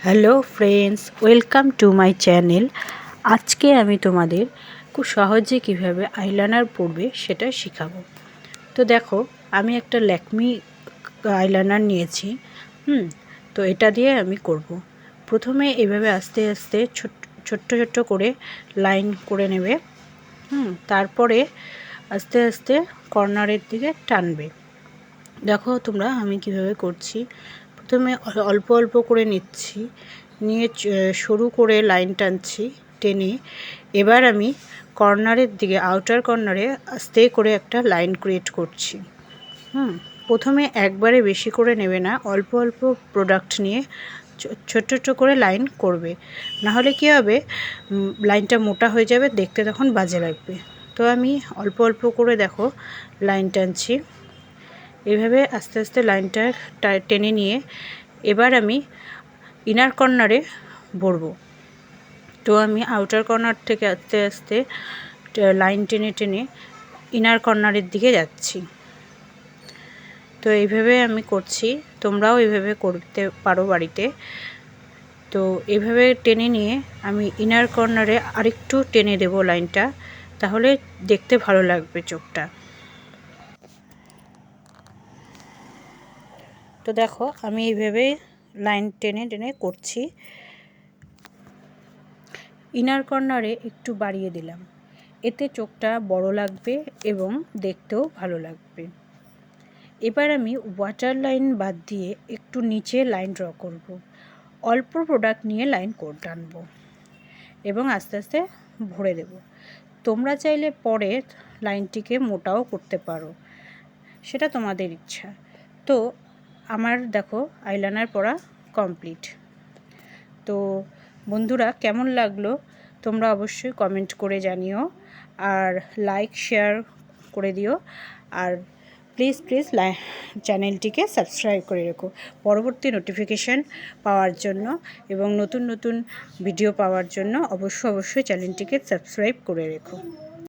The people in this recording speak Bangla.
Hello friends, welcome to my channel. আজকে আমি তোমাদের খুব সহজে কিভাবে আইলাইনার পরবে সেটা শেখাবো। তো দেখো, আমি একটা ল্যাকমি আইলাইনার নিয়েছি। তো এটা দিয়ে আমি করব। প্রথমে এভাবে আস্তে আস্তে ছোট্ট ছোট্ট করে লাইন করে নেবে। তারপরে আস্তে আস্তে কর্নারের দিকে টানবে। দেখো তোমরা আমি কিভাবে করছি। প্রথমে অল্প অল্প করে নিচ্ছি, নিয়ে সরু করে লাইন টানছি, টেনে এবার আমি কর্নারের দিকে আউটার কর্নারে আস্তে করে একটা লাইন ক্রিয়েট করছি। প্রথমে একবারে বেশি করে নেবে না, অল্প অল্প প্রোডাক্ট নিয়ে ছোট ছোট করে লাইন করবে, নাহলে কী হবে, লাইনটা মোটা হয়ে যাবে, দেখতে তখন বাজে লাগবে। তো আমি অল্প অল্প করে দেখো লাইন টানছি। এভাবে আস্তে আস্তে লাইনটা টেনে নিয়ে এবার আমি ইনার কর্নারে ভরবো। তো আমি আউটার কর্নার থেকে আস্তে আস্তে লাইন টেনে টেনে ইনার কর্নারের দিকে যাচ্ছি। তো এইভাবে আমি করছি, তোমরাও এইভাবে করতে পারো বাড়িতে। তো এইভাবে টেনে নিয়ে আমি ইনার কর্নারে আরেকটু টেনে দেব লাইনটা, তাহলে দেখতে ভালো লাগবে চোখটা। তো দেখো আমি এইভাবে লাইন টেনে টেনে করছি। ইনার কর্নারে একটু বাড়িয়ে দিলাম, এতে চোখটা বড় লাগবে এবং দেখতেও ভালো লাগবে। এবার আমি ওয়াটার লাইন বাদ দিয়ে একটু নিচে লাইন ড্র করব। অল্প প্রোডাক্ট নিয়ে লাইন টানবো এবং আস্তে আস্তে ভরে দেব। তোমরা চাইলে পরে লাইনটিকে মোটাও করতে পারো, সেটা তোমাদের ইচ্ছা। তো আমার দেখো আইলাইনার পরা কমপ্লিট। তো বন্ধুরা, কেমন লাগলো তোমরা অবশ্যই কমেন্ট করে জানিও, আর লাইক শেয়ার করে দিও, আর প্লিজ চ্যানেলটিকে সাবস্ক্রাইব করে রেখো পরবর্তী নোটিফিকেশান পাওয়ার জন্য, এবং নতুন নতুন ভিডিও পাওয়ার জন্য অবশ্যই চ্যানেলটিকে সাবস্ক্রাইব করে রেখো।